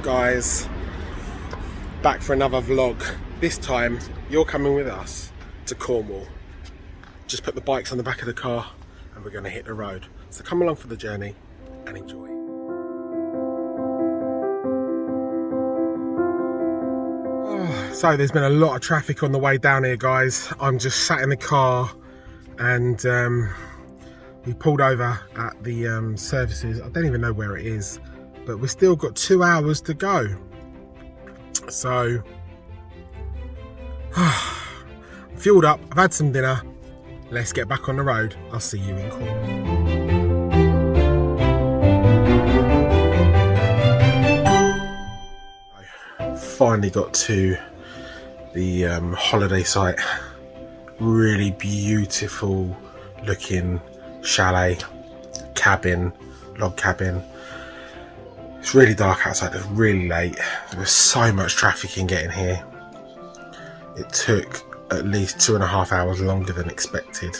Guys, back for another vlog. This time you're coming with us to Cornwall. Just put the bikes on the back of the car and we're going to hit the road. So come along for the journey and enjoy. So there's been a lot of traffic on the way down here, guys. I'm just sat in the car and we pulled over at the services. I don't even know where it is, but we've still got 2 hours to go. So I'm fueled up, I've had some dinner. Let's get back on the road. I'll see you in Cornwall. Finally got to the holiday site. Really beautiful looking chalet, cabin, log cabin. It's really dark outside, it's really late. There was so much traffic in getting here. It took at least 2.5 hours longer than expected.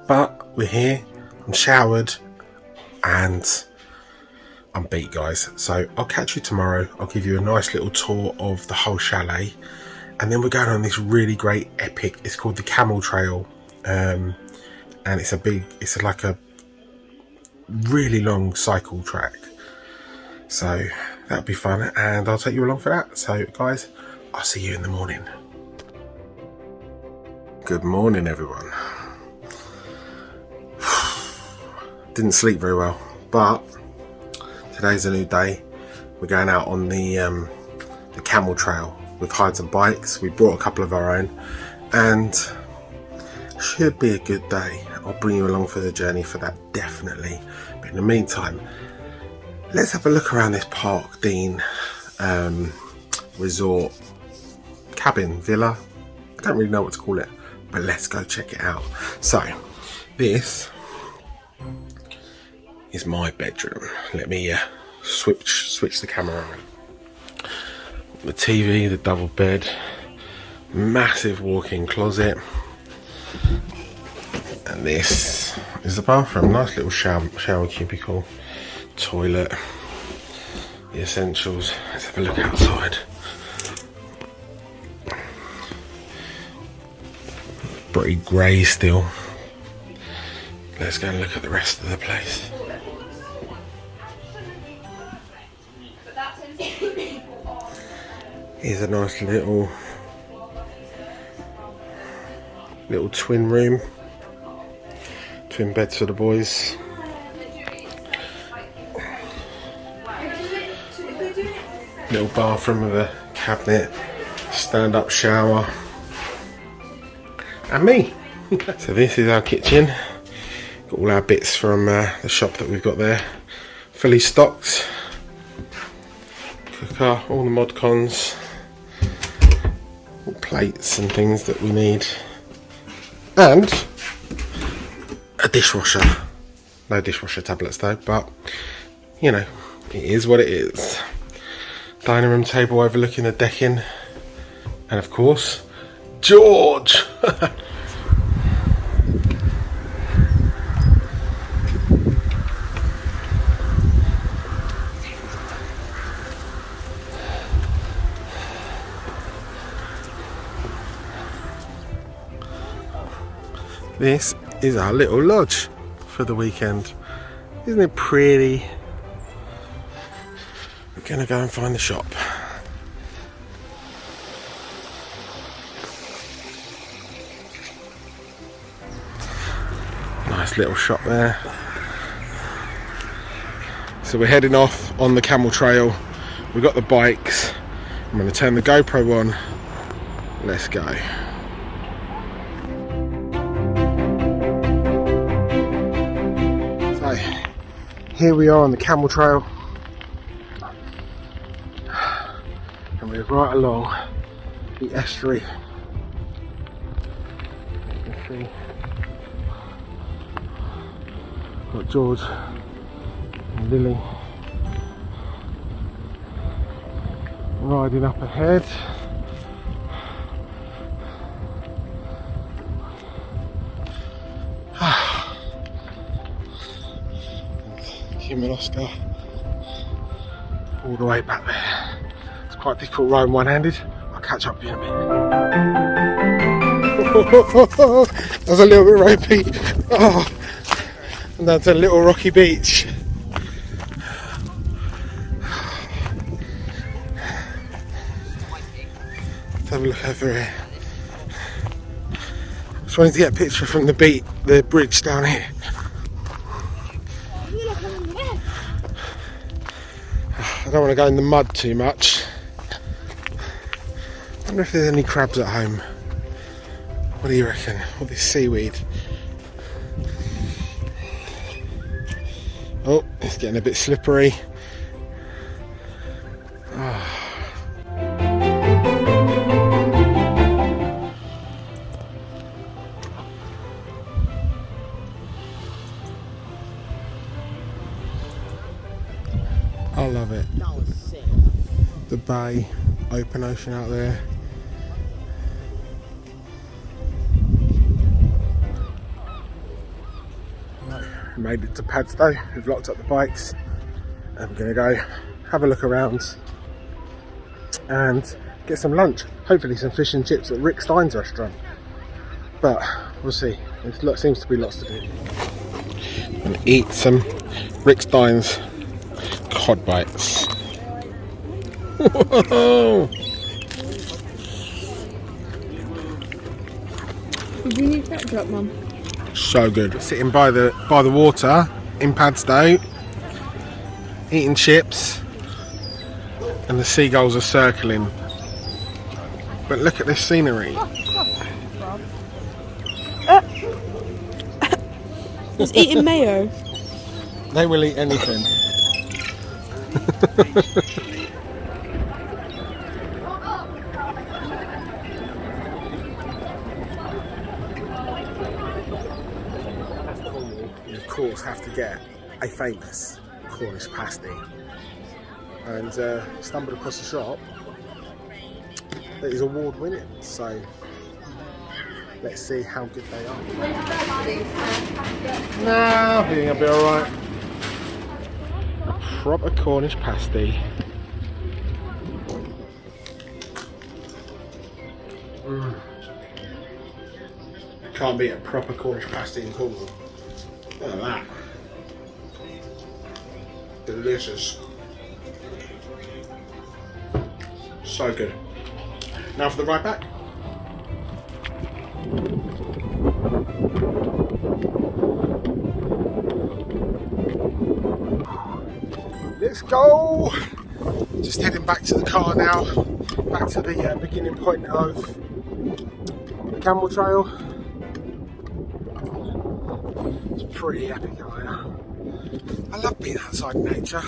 But we're here, I'm showered, and I'm beat, guys. So I'll catch you tomorrow. I'll give you a nice little tour of the whole chalet. And then we're going on this really great epic, it's called the Camel Trail. And it's like a really long cycle track. So that'll be fun and I'll take you along for that. So guys, I'll see you in the morning. Good morning, everyone. Didn't sleep very well, but today's a new day. We're going out on the Camel Trail. We've hired some bikes, we brought a couple of our own, and should be a good day. I'll bring you along for the journey for that, definitely. But in the meantime, let's have a look around this Park Dean resort, cabin, villa. I don't really know what to call it, but let's go check it out. So, this is my bedroom. Let me switch the camera around. The TV, the double bed, massive walk-in closet, and this is the bathroom. Nice little shower cubicle, toilet, the essentials. Let's have a look outside. Pretty grey still. Let's go and look at the rest of the place. Here's a nice little twin room, twin beds for the boys. Little bathroom with a cabinet, stand-up shower, and me. So this is our kitchen. Got all our bits from the shop that we've got there, fully stocked. Cooker, all the mod cons. Plates and things that we need, and a dishwasher. No dishwasher tablets though, but you know, it is what it is. Dining room table overlooking the decking, and of course George. This is our little lodge for the weekend. Isn't it pretty? We're gonna go and find the shop. Nice little shop there. So we're heading off on the Camel Trail. We've got the bikes. I'm gonna turn the GoPro on. Let's go. Here we are on the Camel Trail, and we're right along the estuary. You can see, got George and Lily riding up ahead. Kim and Oscar all the way back there. It's quite difficult riding one-handed. I'll catch up with you in a bit. That was a little bit ropey. Oh, and that's a little rocky beach. Let's have a look over here. Just wanted to get a picture from the bridge down here. I don't want to go in the mud too much. I wonder if there's any crabs at home. What do you reckon? All this seaweed. Oh, it's getting a bit slippery. Oh. I love it. The bay, open ocean out there. We made it to Padstow. We've locked up the bikes and we're going to go have a look around and get some lunch. Hopefully some fish and chips at Rick Stein's restaurant. But we'll see. There seems to be lots to do. And eat some Rick Stein's cod bites. Whoa. Do you need ketchup, Mum? So good. Sitting by the water in Padstow, eating chips, and the seagulls are circling. But look at this scenery. He's eating mayo. They will eat anything. You of course have to get a famous Cornish pasty, and stumbled across a shop that is award winning, so let's see how good they are. Nah, I think I'll be alright. A proper Cornish pasty. Can't beat a proper Cornish pasty in Cornwall. Look at that. Delicious. So good. Now for the ride back. Let's go! Just heading back to the car now. Back to the beginning point of the Camel Trail. It's pretty epic out there. I love being outside in nature.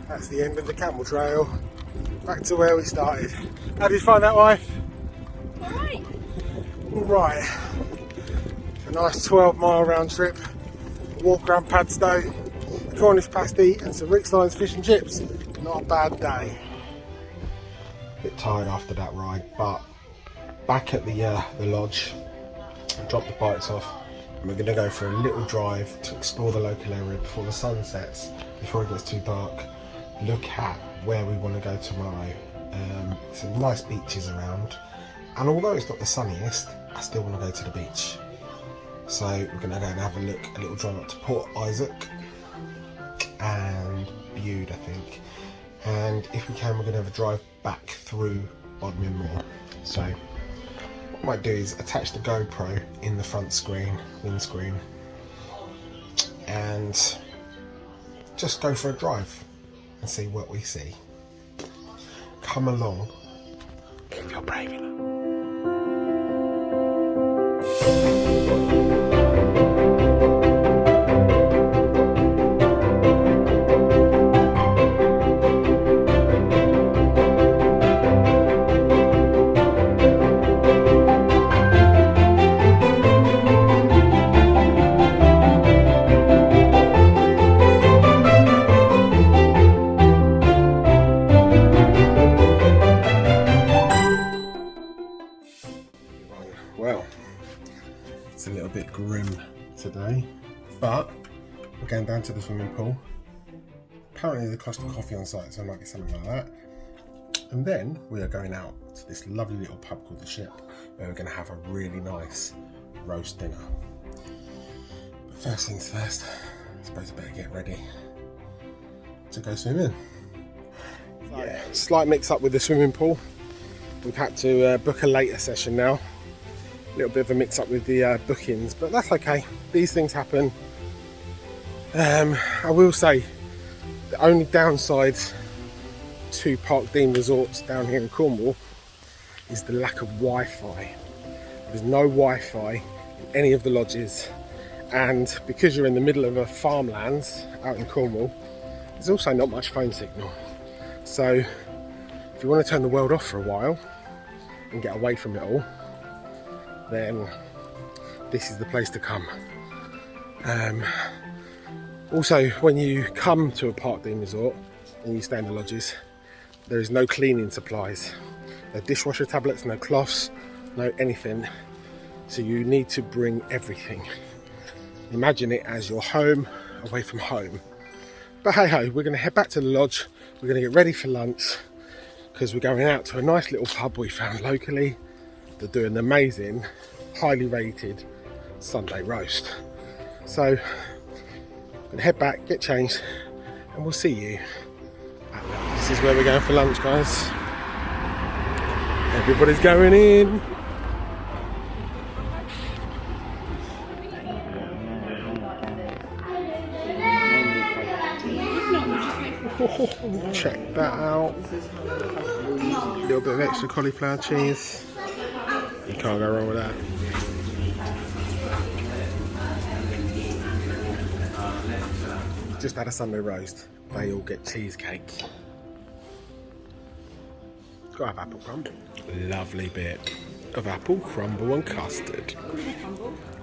That's the end of the Camel Trail. Back to where we started. How did you find that, wife? Alright. Alright. A nice 12-mile round trip. Walk around Padstow, a Cornish pasty and some Rick Stein's fish and chips. Not a bad day. Bit tired after that ride, but back at the lodge, drop the bikes off, and we're going to go for a little drive to explore the local area before the sun sets, before it gets too dark. Look at where we want to go tomorrow. Some nice beaches around, and although it's not the sunniest, I still want to go to the beach. So we're going to go and have a little drive up to Port Isaac and Bude, I think. And if we can, we're going to have a drive back through Bodmin Moor. So what I might do is attach the GoPro in the front windscreen, and just go for a drive and see what we see. Come along if you're brave enough. It's a little bit grim today, but we're going down to the swimming pool. Apparently the cost of coffee on site, so I might get something like that. And then we are going out to this lovely little pub called The Ship, where we're going to have a really nice roast dinner. But first things first, I suppose I better get ready to go swimming. Yeah, slight mix up with the swimming pool. We've had to book a later session now. A little bit of a mix up with the bookings, but that's okay. These things happen. I will say the only downside to Parkdean resorts down here in Cornwall is the lack of Wi-Fi. There's no Wi-Fi in any of the lodges, and because you're in the middle of a farmlands out in Cornwall, there's also not much phone signal. So if you want to turn the world off for a while and get away from it all, then this is the place to come. Also, when you come to a Parkdean resort and you stay in the lodges, there is no cleaning supplies. No dishwasher tablets, no cloths, no anything. So you need to bring everything. Imagine it as your home away from home. But hey ho, we're going to head back to the lodge. We're going to get ready for lunch because we're going out to a nice little pub we found locally. They're doing an amazing, highly rated Sunday roast. So I'm going to head back, get changed, and we'll see you at lunch. This is where we're going for lunch, guys. Everybody's going in. Check that out. A little bit of extra cauliflower cheese. You can't go wrong with that. Just had a Sunday roast. They all get cheesecake. Got to have apple crumble. Lovely bit of apple crumble and custard.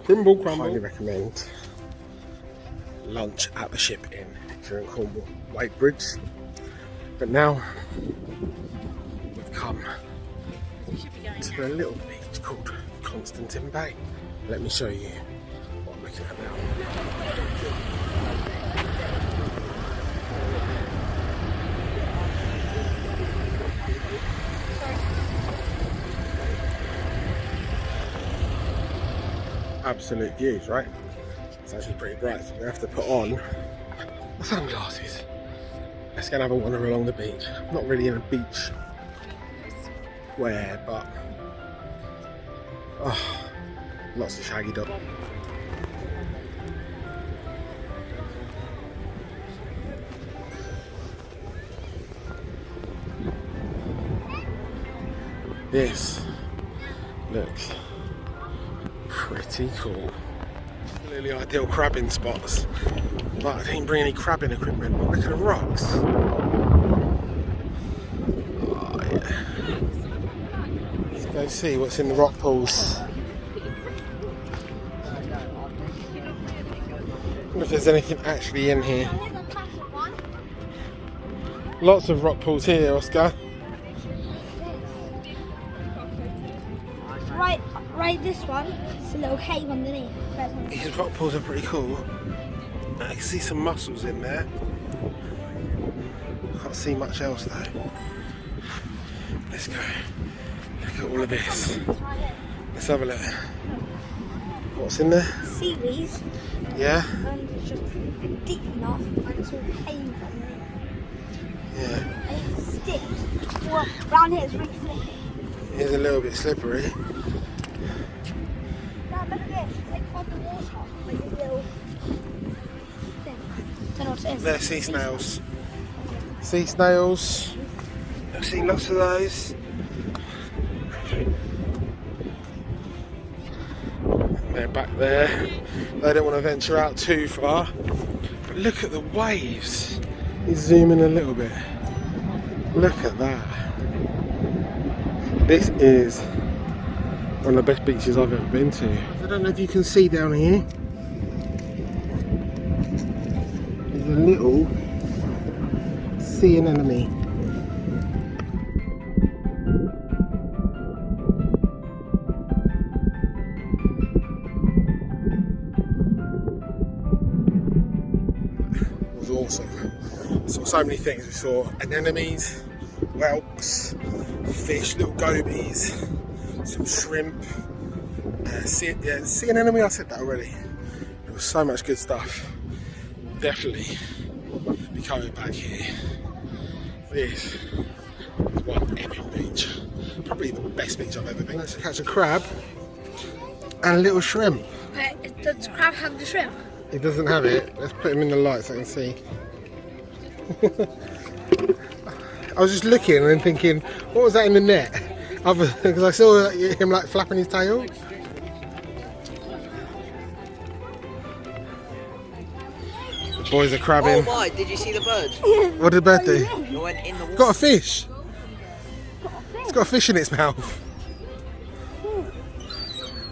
Crumble. Highly recommend lunch at the Ship Inn if you're in Cornwall, Wadebridge. But now we've come to a little beach called Constantine Bay. Let me show you what I'm looking at now. Absolute views, right? It's actually pretty bright, so we have to put on the sunglasses. Let's go and have a wander along the beach. I'm not really in a beach wear, but lots of shaggy dog. This looks pretty cool. Really ideal crabbing spots, but I didn't bring any crabbing equipment. Look at the rocks. Oh yeah. Let's go see what's in the rock pools. Wonder if there's anything actually in here. Lots of rock pools here, Oscar. Right, this one. It's a little cave underneath. These rock pools are pretty cool. I can see some mussels in there. Can't see much else though. Let's go. Look at all of this. Let's have a look. What's in there? Seaweed. Yeah? And it's just deep enough and it's all cave underneath. Yeah. And it sticks. Well, around here it's really slippery. It's a little bit slippery. Look at this. It's like on the water. Like this little thing. Don't know what it is. They're sea snails. Sea snails. I've seen lots of those. They're back there. They don't want to venture out too far. But look at the waves. He's zooming a little bit. Look at that. This is one of the best beaches I've ever been to. I don't know if you can see down here. There's a little sea anemone. awesome. Saw so many things. We saw anemones, whelks, fish, little gobies, some shrimp, sea anemone, I said that already. There was so much good stuff. Definitely be coming back here. This is one epic beach. Probably the best beach I've ever been. Let's catch a crab and a little shrimp. Wait, does the crab have the shrimp? He doesn't have it. Let's put him in the light so I can see. I was just looking and then thinking, what was that in the net? Because I saw him like flapping his tail. The boys are crabbing. Oh my, did you see the bird? What did the bird do? It went in the water. Got a fish. It's got a fish in its mouth.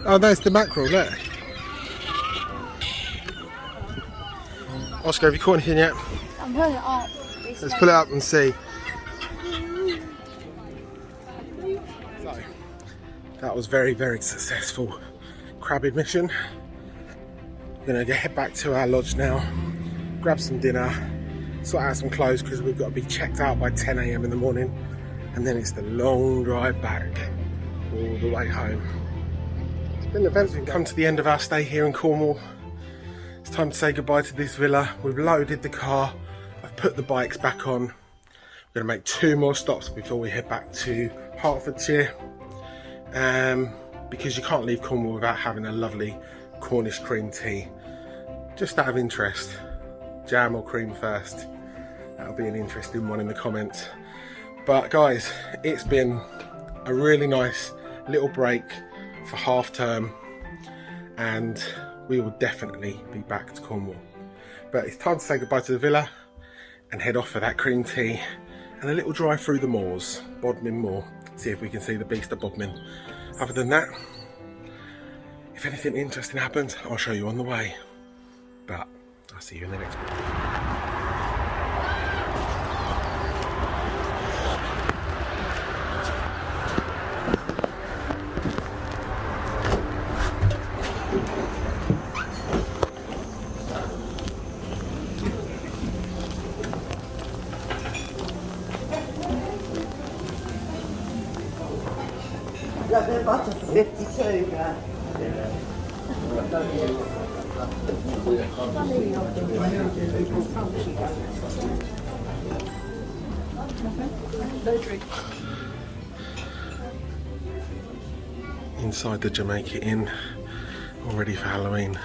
Oh, there's the mackerel, look. Oscar, have you caught anything yet? I'm putting it up. Let's pull it up and see. So, that was very, very successful crabbing mission. We're gonna head back to our lodge now, grab some dinner, sort out some clothes because we've got to be checked out by 10 AM in the morning, and then it's the long drive back all the way home. It's been eventful. We've come to the end of our stay here in Cornwall. It's time to say goodbye to this villa. We've loaded the car. I've put the bikes back on. We're going to make 2 more stops before we head back to Hertfordshire. Because you can't leave Cornwall without having a lovely Cornish cream tea. Just out of interest, jam or cream first? That'll be an interesting one in the comments. But guys, it's been a really nice little break for half term, and we will definitely be back to Cornwall. But it's time to say goodbye to the villa and head off for that cream tea and a little drive through the moors, Bodmin Moor, see if we can see the beast of Bodmin. Other than that, if anything interesting happens, I'll show you on the way. But I'll see you in the next one. They're about 52. Inside the Jamaica Inn, all ready for Halloween.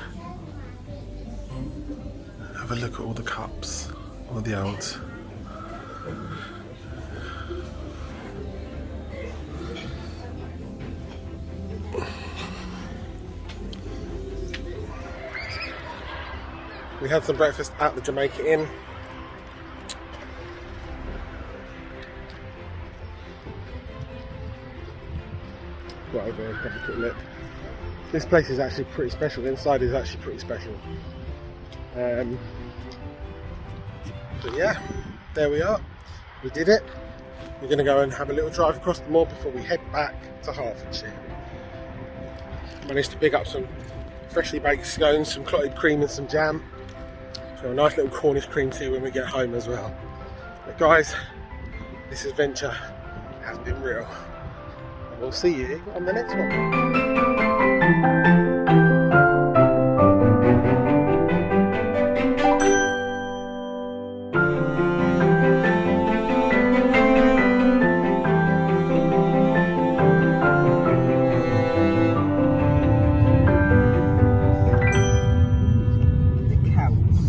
Have a look at all the cups, all the olds. We had some breakfast at the Jamaica Inn. Right over here, have a quick look. This place is actually pretty special. The inside is actually pretty special. But yeah, there we are. We did it. We're going to go and have a little drive across the moor before we head back to Hertfordshire. Managed to pick up some freshly baked scones, some clotted cream and some jam. So a nice little Cornish cream tea when we get home as well. But guys, this adventure has been real. And we'll see you on the next one.